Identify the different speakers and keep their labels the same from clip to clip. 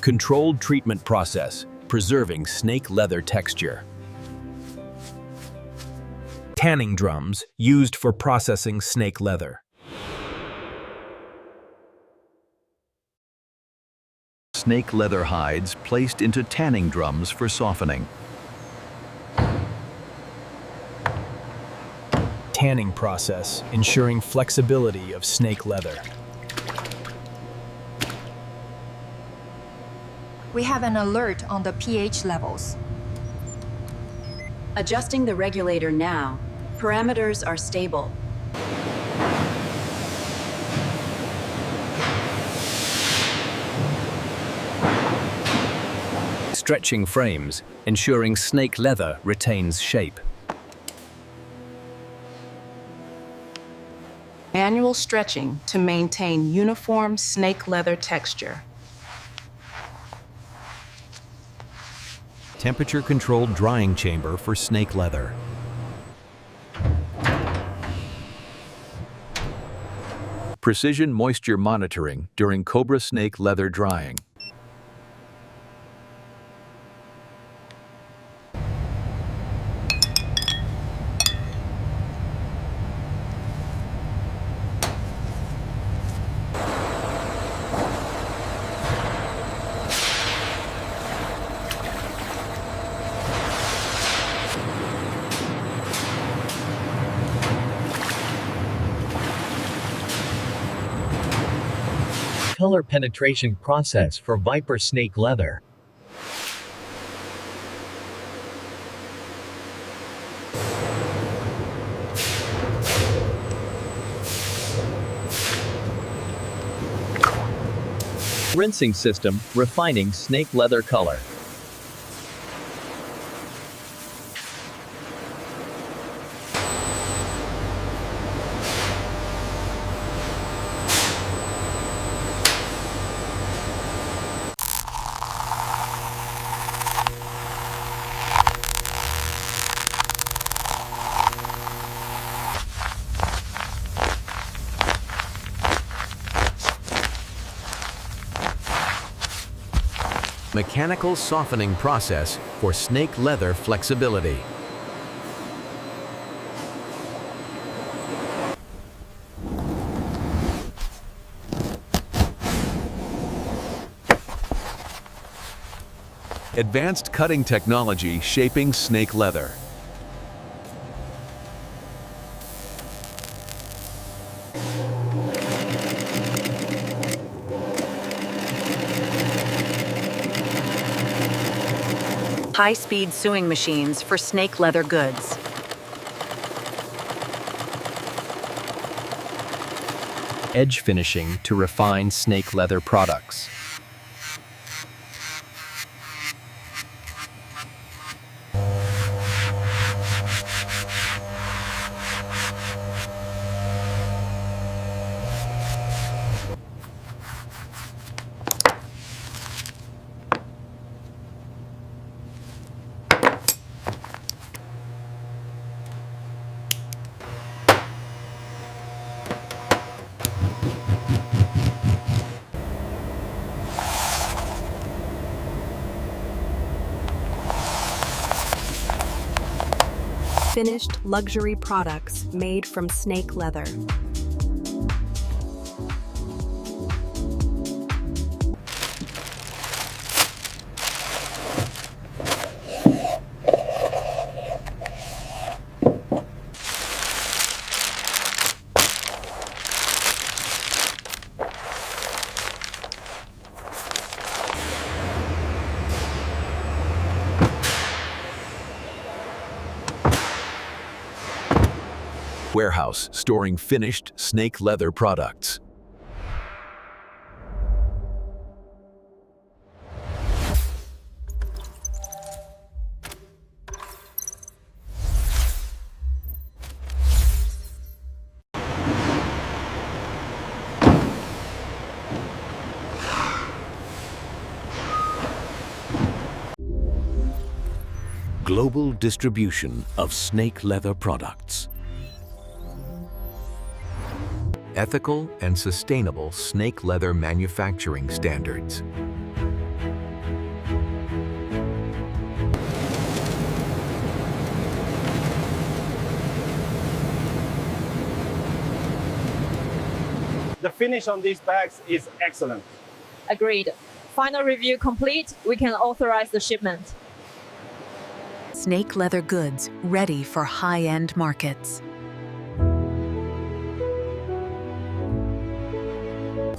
Speaker 1: Controlled treatment process, preserving snake leather texture. Tanning drums, used for processing snake leather.
Speaker 2: Snake leather hides placed into tanning drums for softening.
Speaker 1: Tanning process, ensuring flexibility of snake leather.
Speaker 3: We have an alert on the pH levels.
Speaker 4: Adjusting the regulator now. Parameters are stable.
Speaker 1: Stretching frames, ensuring snake leather retains shape.
Speaker 5: Manual stretching to maintain uniform snake leather texture.
Speaker 1: Temperature-controlled drying chamber for snake leather.
Speaker 2: Precision moisture monitoring during cobra snake leather drying.
Speaker 6: Color penetration process for viper snake leather. Rinsing system, refining snake leather color.
Speaker 1: Mechanical softening process for snake leather flexibility.
Speaker 2: Advanced cutting technology shaping snake leather.
Speaker 4: High-speed sewing machines for snake leather goods.
Speaker 1: Edge finishing to refine snake leather products.
Speaker 7: Finished luxury products made from snake leather.
Speaker 2: Warehouse storing finished snake leather products. Global distribution of snake leather products. Ethical and sustainable snake leather manufacturing standards.
Speaker 8: The finish on these bags is excellent.
Speaker 9: Agreed. Final review complete. We can authorize the shipment.
Speaker 4: Snake leather goods ready for high-end markets.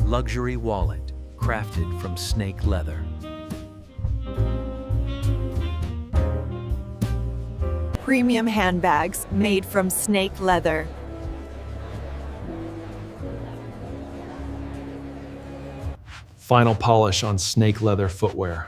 Speaker 2: Luxury wallet, crafted from snake leather.
Speaker 10: Premium handbags made from snake leather.
Speaker 11: Final polish on snake leather footwear.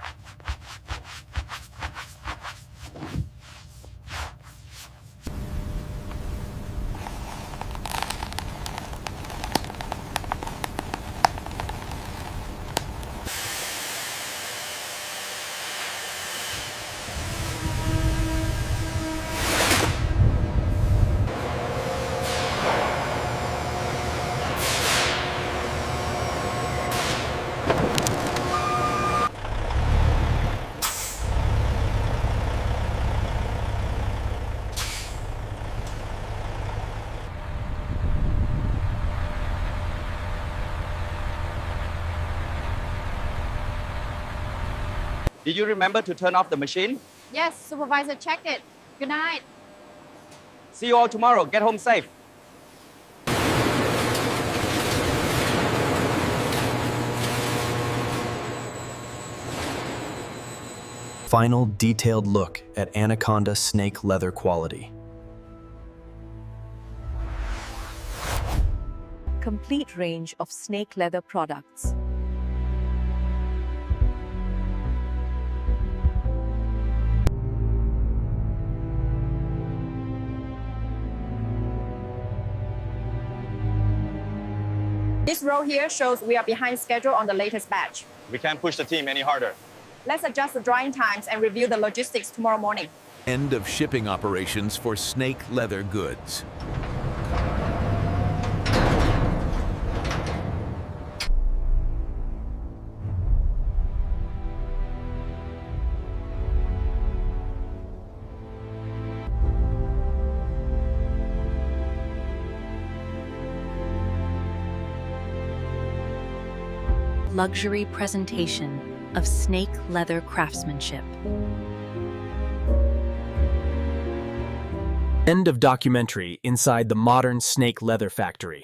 Speaker 12: Did you remember to turn off the machine?
Speaker 13: Yes, supervisor checked it. Good night.
Speaker 12: See you all tomorrow. Get home safe.
Speaker 1: Final detailed look at Anaconda snake leather quality.
Speaker 10: Complete range of snake leather products.
Speaker 3: This row here shows we are behind schedule on the latest batch.
Speaker 12: We can't push the team any harder.
Speaker 3: Let's adjust the drying times and review the logistics tomorrow morning.
Speaker 2: End of shipping operations for snake leather goods.
Speaker 4: Luxury presentation of snake leather craftsmanship.
Speaker 1: End of documentary inside the modern snake leather factory.